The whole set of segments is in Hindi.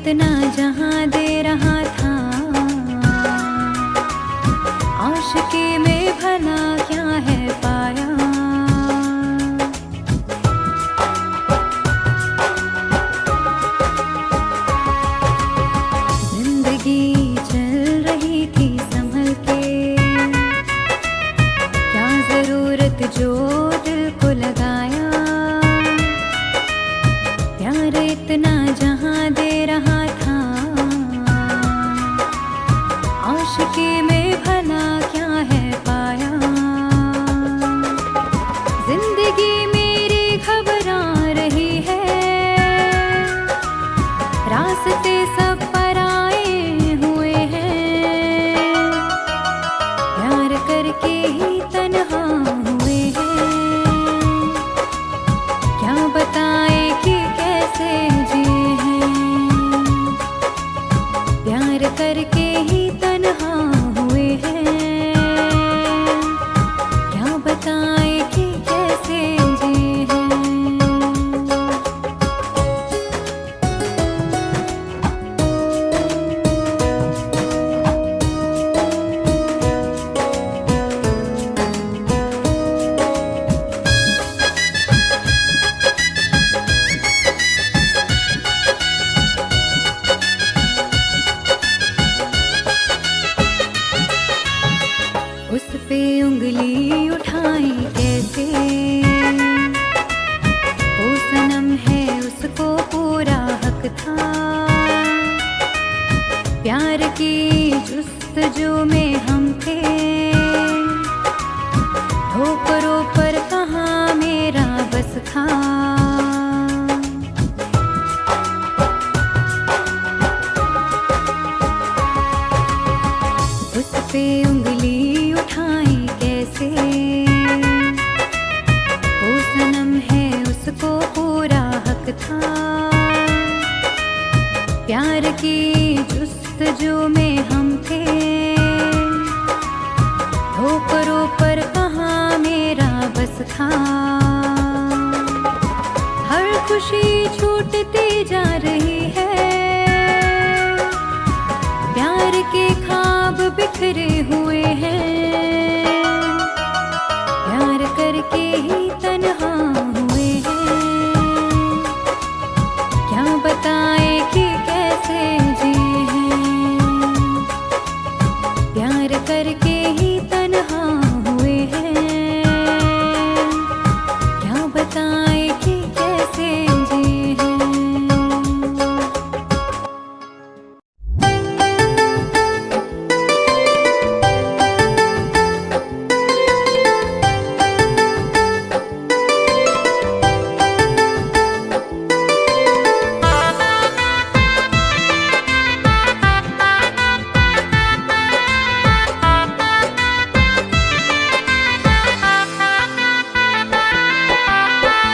इतना जहां दे रहा था, आशिकी में भला क्या है पाया। जिंदगी चल रही थी संभल के, क्या जरूरत जो दिल को लगाया। प्यार इतना जहां दे रहा था, आशिकी में भला क्या है पाया। जिंदगी मेरी घबरा रही है, रास्ते सब पराए हुए हैं। प्यार करके ही तन्हा हुए हैं, क्या बताए कि कैसे जिए हैं। प्यार करके ही तन्हा हुए हैं, क्या बताए कि कैसे जिए हैं। उस पे उंगली उठाई कैसे, वो सनम है उसको पूरा हक था। प्यार की जुस्तजू में हम थे, ठोकरों पर कहाँ मेरा बस था। उस पे उंगली उठाई कैसे, वो सनम है उसको पूरा हक था। प्यार की जुस्तजू में हम थे, ठोकरों पर कहाँ मेरा बस था। हर खुशी छूटती जा रही है, प्यार के ख्वाब बिखरे हुए हैं। प्यार करके ही तन्हा हुए हैं, क्या बताए कि कैसे जिए हैं। प्यार करके ही तन्हा हुए हैं, क्या बताए कि कैसे जिए हैं।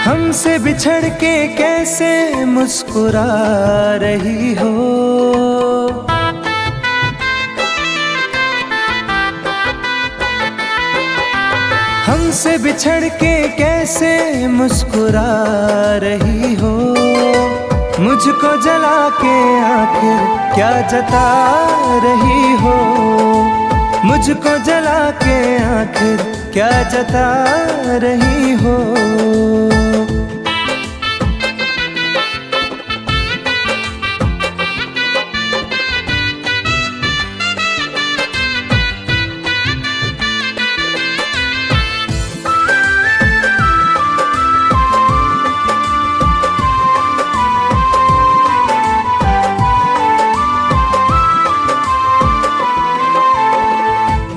हमसे बिछड़ के कैसे मुस्कुरा रही हो। हमसे बिछड़ के कैसे मुस्कुरा रही हो। मुझको जला के आखिर क्या जता रही हो। मुझको जला के आखिर क्या जता रही हो।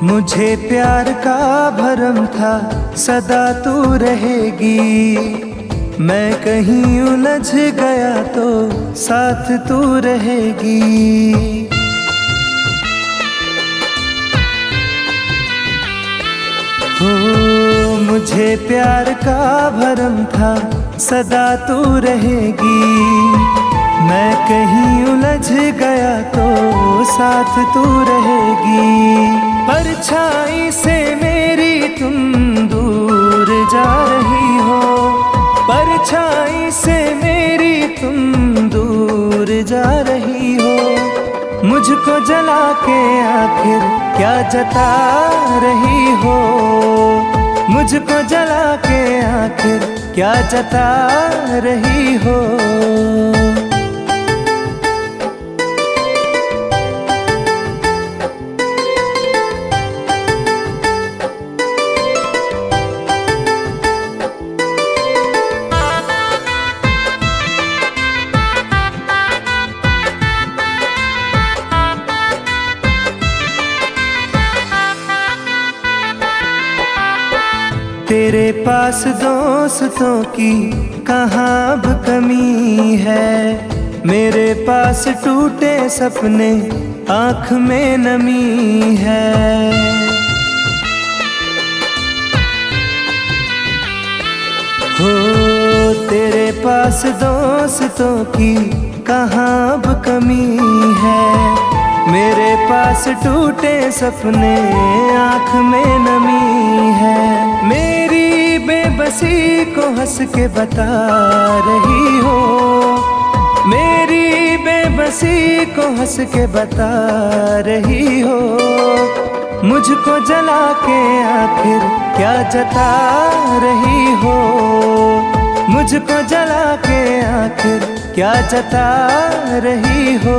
मुझे प्यार का भरम था सदा तू रहेगी। मैं कहीं उलझ गया तो साथ तू रहेगी। हो मुझे प्यार का भरम था सदा तू रहेगी। मैं कहीं उलझ गया तो साथ तू रहेगी। परछाई से मेरी तुम दूर जा रही हो। परछाई से मेरी तुम दूर जा रही जता रही हो, मुझको जला के आखिर क्या जता रही हो। तेरे पास दोस्तों की कहाँ अब कमी है, मेरे पास टूटे सपने आँख में नमी है। हो तेरे पास दोस्तों की कहाँ अब कमी है, मेरे पास टूटे सपने आँख में नमी है। मेरी बेबसी को हंस के बता रही हो, मेरी बेबसी को हंस के बता रही हो। मुझको जला के आखिर क्या जता रही हो, मुझको जला के आखिर क्या जता रही हो।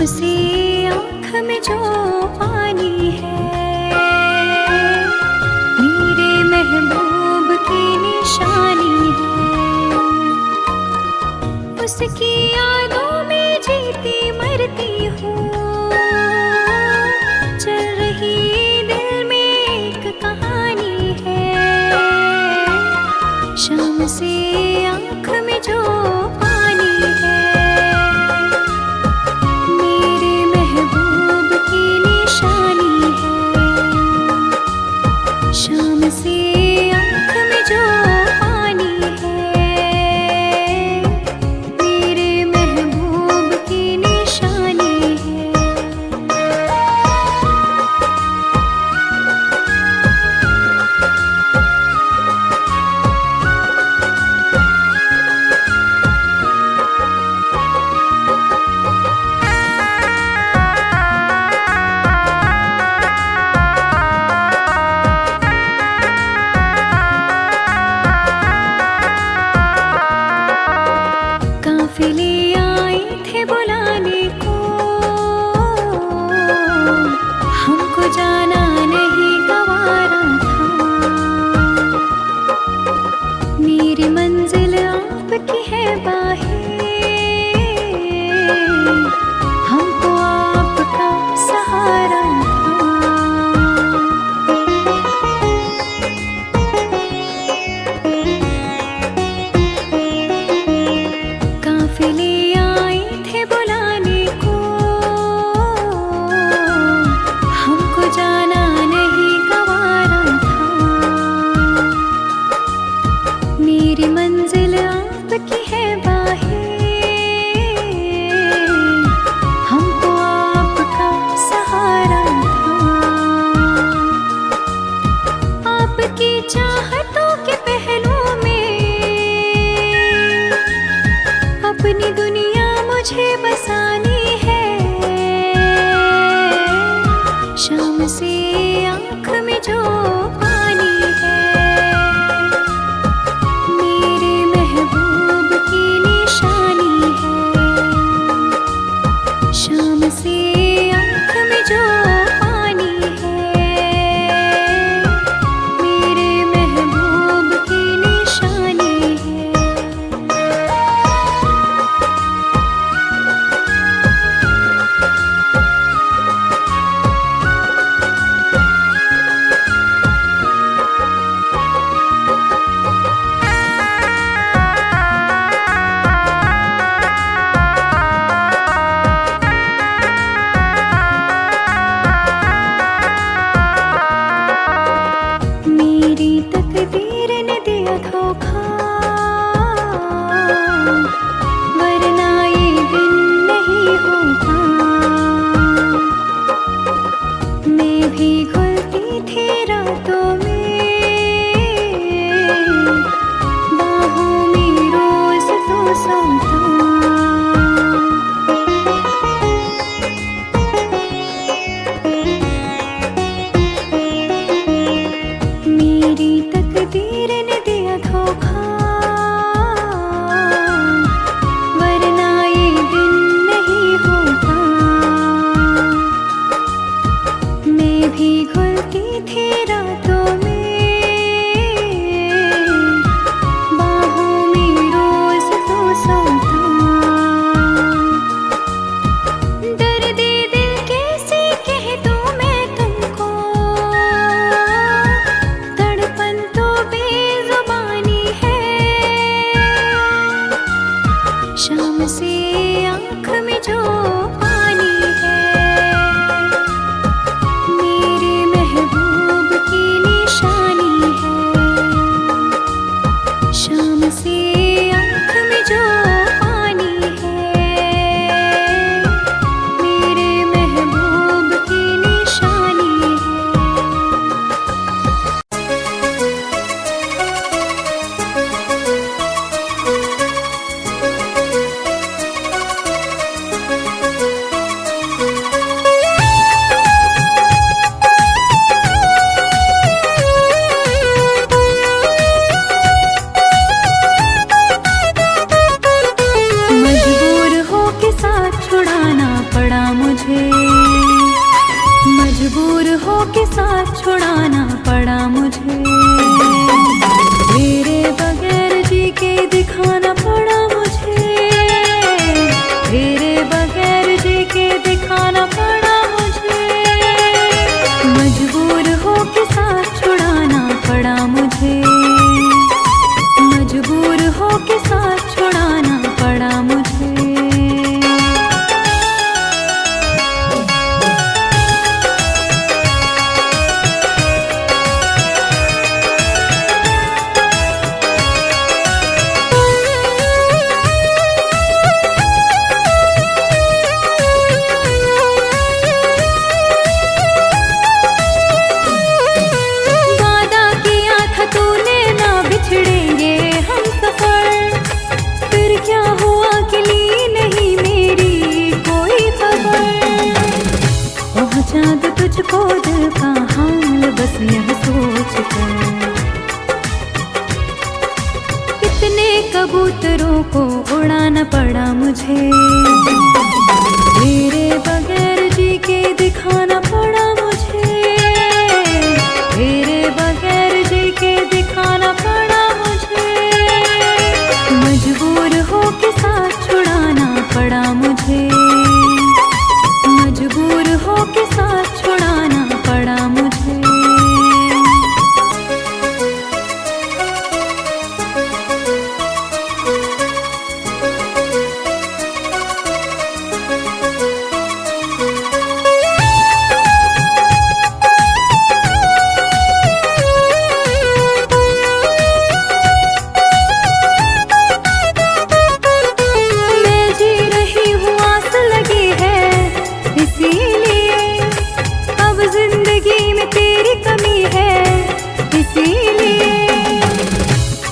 से आँख में जो पानी है, मेरे महबूब की निशानी है। उसकी यादों में जीती मरती हूँ, चल रही दिल में एक कहानी है। शाम से आँख में जो पानी है, मेरे महबूब की निशानी है। शाम से आँख में जो पानी है, मेरे महबूब की निशानी है। काफिले आए थे बुलाने को, हमको जाना नहीं गवारा था। मेरी मंजिल आपकी है बाहें, हमको आपका सहारा था। काफिले आए थे बुलाने को, हमको जाना नहीं गवारा था। मेरी मंजिल आपकी है बाहें, हमको आपका सहारा था। आपकी चाहतों के पहलू में अपनी दुनिया मुझे बसानी है। शाम से आँख में जो पानी है, मेरे महबूब की निशानी है। शाम से आँख में जो पानी है, मेरे महबूब की निशानी है। मेरी तकदीर ने दिया धोखा, वरना ये दिन नहीं होता। मैं भी घुलती थी रातों में, बाहों में रोज तो सोता। मेरी तकदीर ने दिया धोखा, वरना ये दिन नहीं होता। मैं भी घुलती थी रातों में, बाहों में रोज तो सोता। दर्दे दिल कैसे कह दूं मैं तुमको, तड़पन तो बेजुबानी है। शाम से आँख में जो पानी है, मेरे महबूब की निशानी है। शाम से आँख में जो पानी है, मेरे महबूब की निशानी है। हो के साथ छुड़ाना पड़ा मुझे। तेरे बगैर जी के दिखाना पड़ा मुझे। तेरे बगैर जी के दिखाना पड़ा मुझे। मजबूर हो के साथ छुड़ाना पड़ा मुझे। मजबूर हो के साथ छुड़ाना पड़ा मुझे। वादा किया था तूने ना बिछड़ेंगे हम सफर, फिर क्या हुआ कि ली नहीं मेरी कोई खबर। पहुंचा दो तुझको दिल का हाल बस यह सोच कर, कितने कबूतरों को उड़ाना पड़ा मुझे। तेरे बगैर जी के दिखाना पड़ा मुझे। तेरे बगैर जी के दिखाना पड़ा मुझे। मजबूर हो के साथ छुड़ाना पड़ा मुझे। मजबूर हो के साथ छुड़ाना पड़ा मुझे। मैं जी रही हूँ आस लगी है इसीलिए, अब जिंदगी में तेरी कमी है इसीलिए।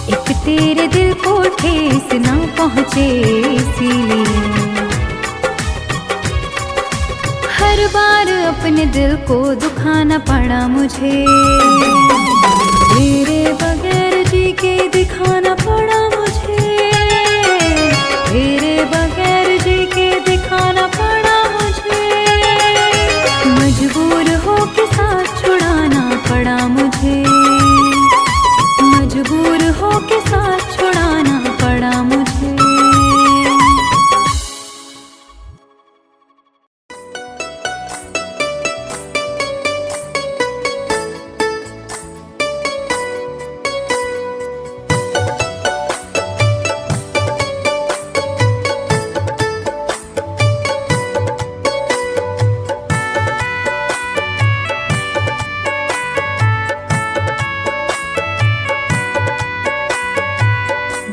एक तेरे दिल को ठेस ना पहुँचे इसीलिए, हर बार अपने दिल को दुखाना पड़ा मुझे। तेरे बगैर जी के दिखाना पड़ा मुझे। तेरे बगैर जी के दिखाना पड़ा मुझे। मजबूर हो के साथ छुड़ाना पड़ा मुझे। मजबूर हो के साथ छुड़ाना पड़ा मुझे।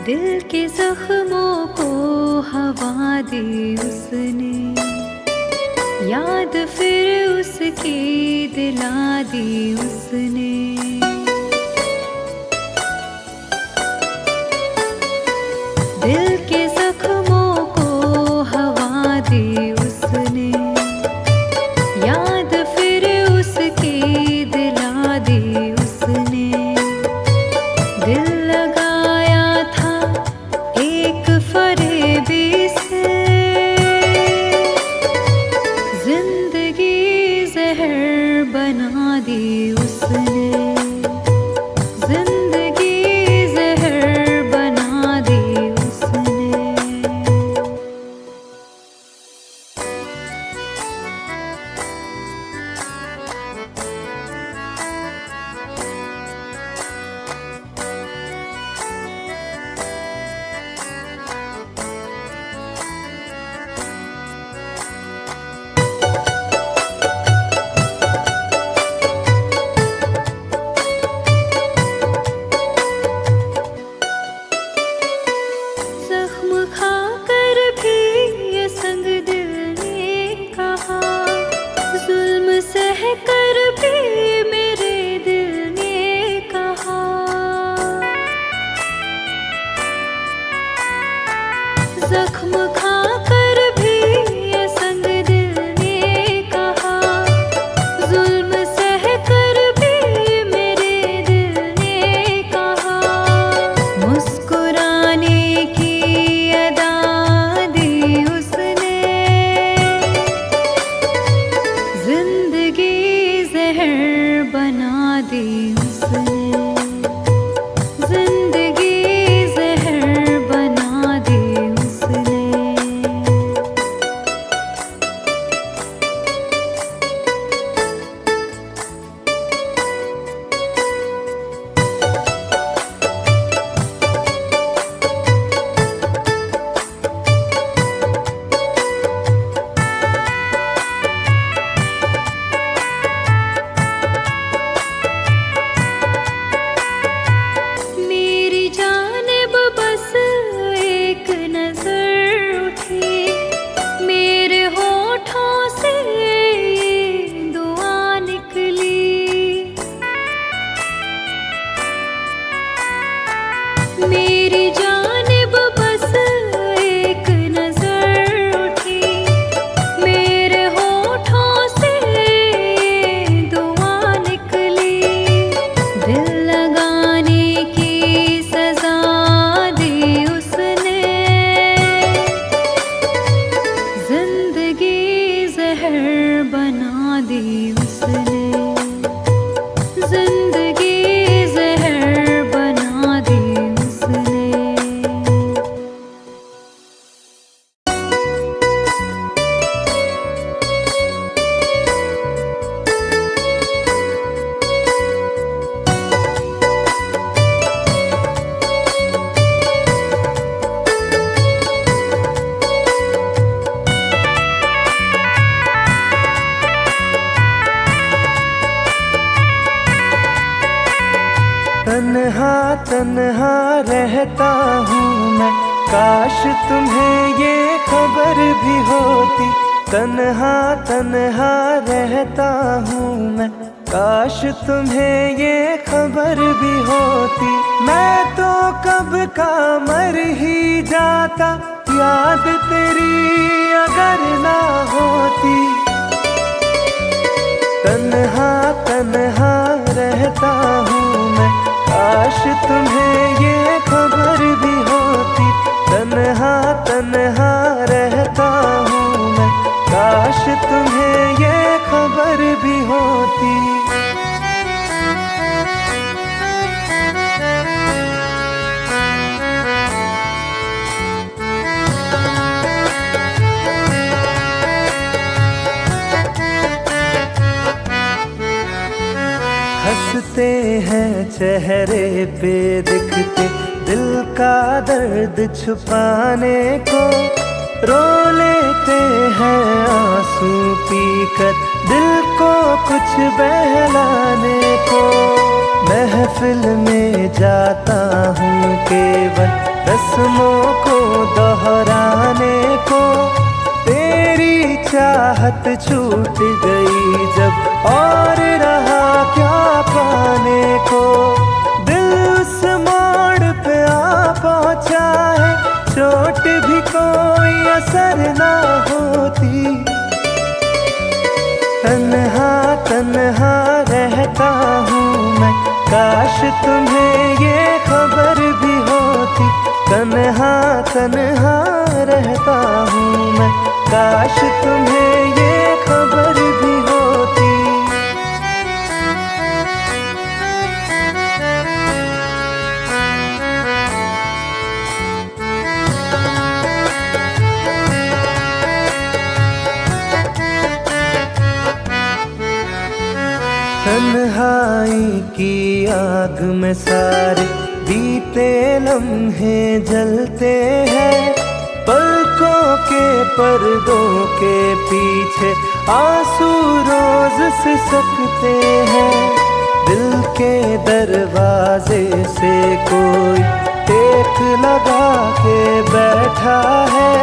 दिल के जख्मों को हवा दी उसने, याद फिर उसकी दिला दी उसने। दिल के जख्मों को हवा दी उसने, याद फिर उसकी दिला दी उसने। दिल लगाया था एक फरेबी से, जिंदगी जहर बना दी उसने। जिंदगी जहर बना दी उसने। जख्म खाकर भी ये संग दिल ने कहा, जुल्म सह कर भी मेरे दिल ने कहा। जख्म खाकर भी ये संग दिल ने कहा, जुल्म सह कर भी मेरे दिल ने कहा। मुस्कुराने की अदा दी उसने, जिंदगी जहर तन्हा रहता हूँ मैं, काश तुम्हें ये खबर भी होती। तन्हा तन्हा रहता हूँ मैं, काश तुम्हें ये खबर भी होती। मैं तो कब का मर ही जाता, याद तेरी अगर ना होती। तन्हा तन्हा रहता हूँ मैं, काश तुम्हें ये खबर भी होती। तन्हा तन्हा रहता हूँ मैं, काश तुम्हें ये खबर भी होती। हंसते हैं चेहरे पे दिखते, दिल का दर्द छुपाने को। रो लेते हैं आंसू पीकर, दिल को कुछ बहलाने को। महफिल में जाता हूँ केवल रस्मों को दोहराने को। तेरी चाहत छूट गई जब, और रहा क्या पाने को। दिल उस मोड़ पे आ पहुंचा है, चोट भी कोई असर ना होती। तन्हा तन्हा रहता हूँ मैं, काश तुम्हें ये खबर भी होती। तन्हा तन्हा रहता हूँ मैं, काश तुम्हें ये खबर भी होती। तन्हाई की आग में सारे बीते लम्हे जलते हैं। पलकों के पर्दों के पीछे आंसू रोज सिसकते हैं। दिल के दरवाजे से कोई टेक लगा के बैठा है।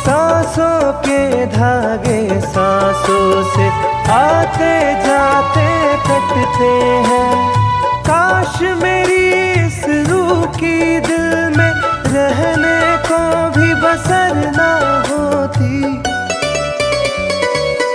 सांसों के धागे सांसों से आते जाते कटते हैं। काश मेरी इस रूह की दिल में रहने को भी बसर ना होती।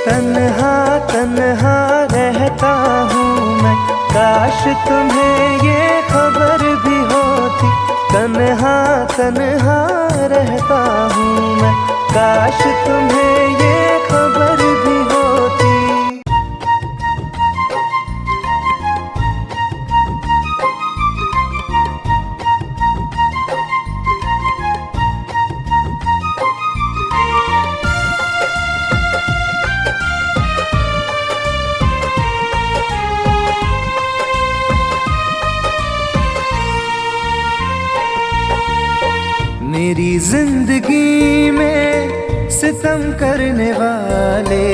तन्हा तन्हा रहता हूँ मैं, काश तुम्हें ये खबर भी होती। तन्हा तन्हा रहता हूँ मैं, काश तुम्हें ये खबर भी होती। मेरी जिंदगी में सितम करने वाले,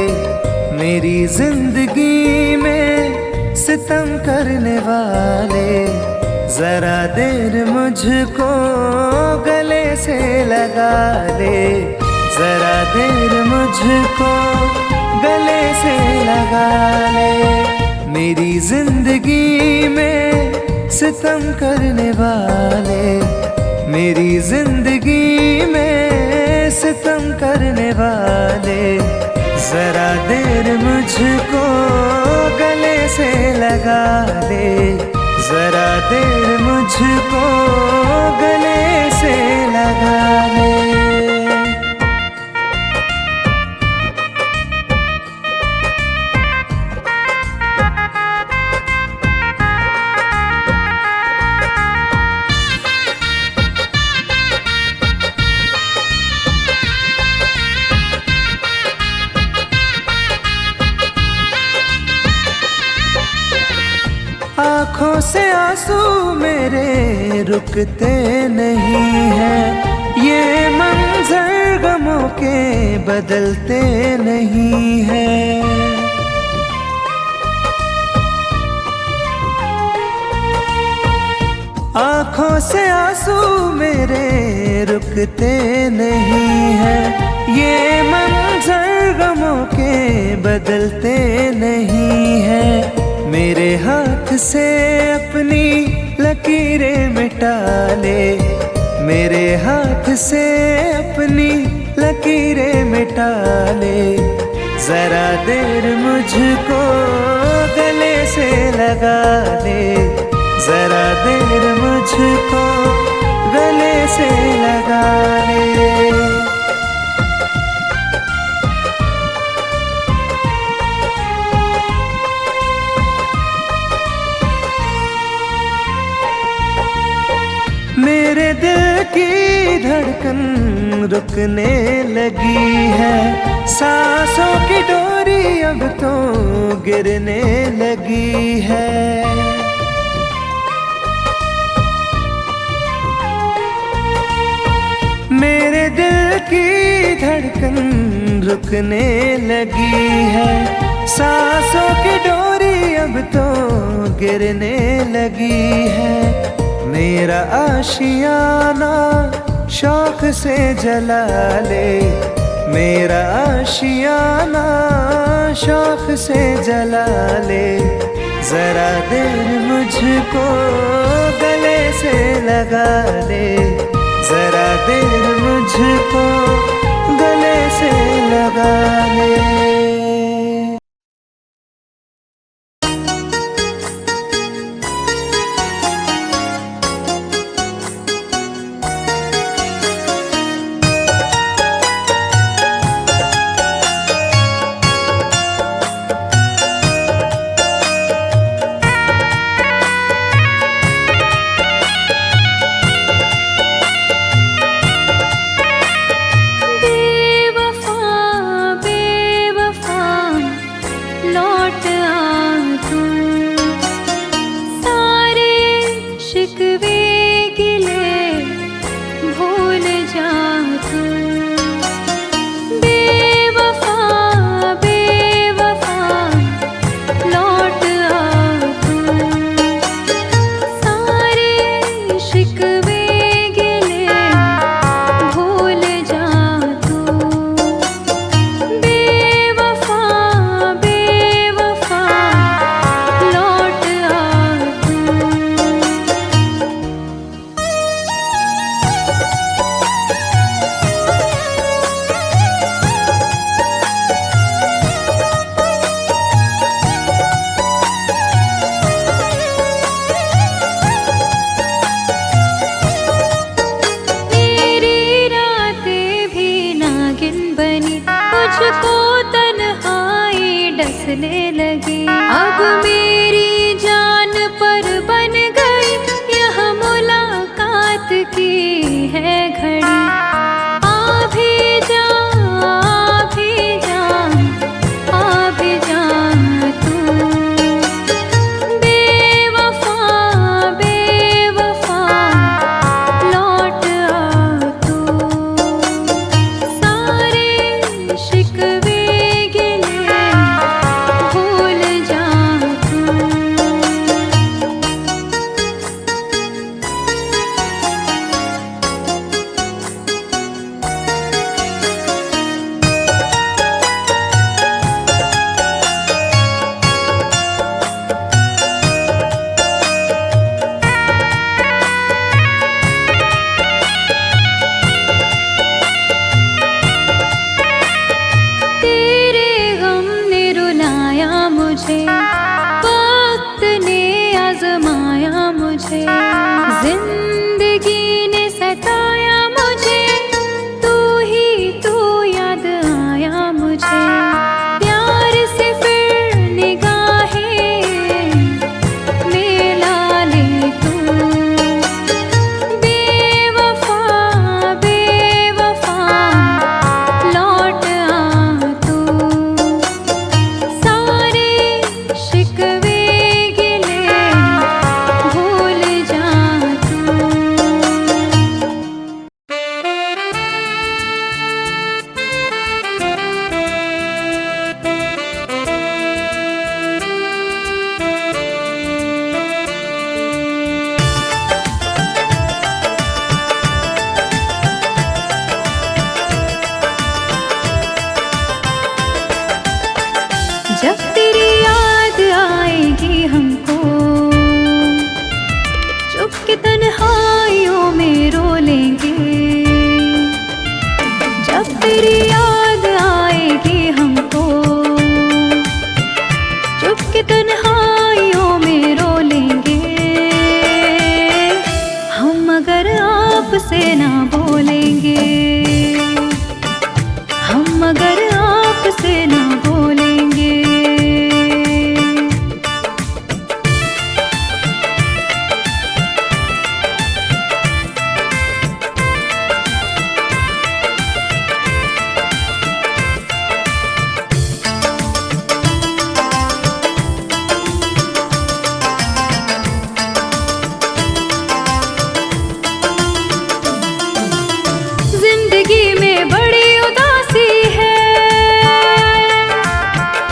मेरी जिंदगी में सितम करने वाले। जरा देर मुझको गले से लगा ले, जरा देर मुझको गले से लगा ले। मेरी जिंदगी में सितम करने वाले, मेरी जिंदगी में सितम करने वाले। जरा देर मुझको गले से लगा ले, जरा देर मुझको गले से लगा ले। आँखों से आंसू मेरे रुकते नहीं हैं। ये मंजर गमों के बदलते नहीं हैं। आंखों से आंसू मेरे रुकते नहीं है, ये मंजर गमों के बदलते नहीं है। मेरे हाथ से अपनी लकीरें मिटा ले, मेरे हाथ से अपनी लकीरें मिटा ले। जरा देर मुझको गले से लगा ले, जरा देर मुझको गले से लगा ले। मेरे दिल की धड़कन रुकने लगी है, सांसों की डोरी अब तो गिरने लगी है। मेरे दिल की धड़कन रुकने लगी है, सांसों की डोरी अब तो गिरने लगी है। मेरा आशियाना शौक से जला ले, मेरा आशियाना शौक से जला ले। जरा देर मुझको गले से लगा ले, जरा देर मुझको गले से लगा ले। हंसने लगे। अब मेरी जान पर बन गई यह मुलाकात की है घड़ी। आ भी जा, आ भी जा, आ भी जा तू बेवफा, बेवफा लौट आ तू। सारे शिकवे गिले भूल जा तू। तेरे गम ने रुलाया मुझे, वक्त ने आजमाया मुझे, जिंदगी ने सताया मुझे, तू ही तू याद आया मुझे। प्यार से फिर निगाहें मिला ले तू। बेवफा, बेवफा लौट आ तू। सारे जब तेरी याद आएगी हमको, चुप के तन्हाइयों में रो लेंगे। जब तेरी याद आएगी हमको, चुप के तन्हाइयों में रो लेंगे। हम अगर आपसे ना बोलेंगे, हम अगर आपसे ना बोलेंगे। जिंदगी में बड़ी उदासी है,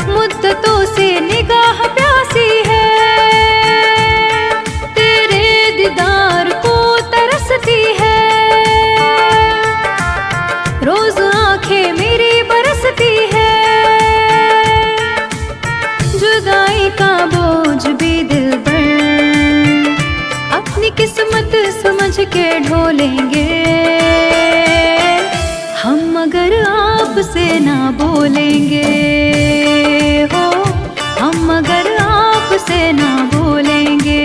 मुद्दतों से निगाह प्यासी है। तेरे दीदार को तरसती है, रोज आंखें मेरी बरसती है। जुदाई का बोझ भी दिल पर अपनी किस्मत समझ के ढोलेंगे। हम अगर आपसे ना बोलेंगे हो, हम अगर आपसे ना बोलेंगे।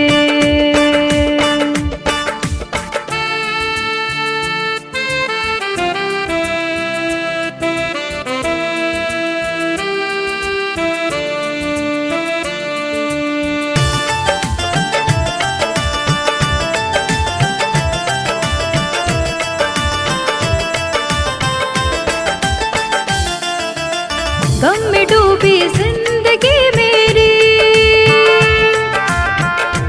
गम में डूबी जिंदगी मेरी,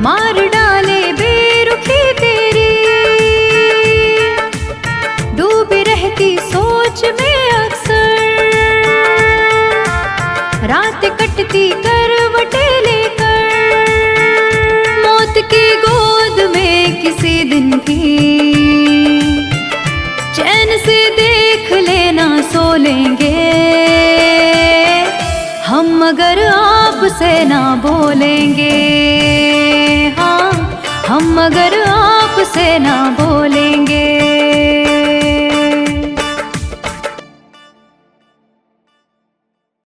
मार डाले बेरुखी तेरी। डूबी रहती सोच में अक्सर, रात कटती करवटे लेकर। मौत की गोद में किसी दिन भी चैन से देख लेना सो लेंगे। हम अगर आपसे ना बोलेंगे, हाँ हम अगर आपसे ना बोलेंगे।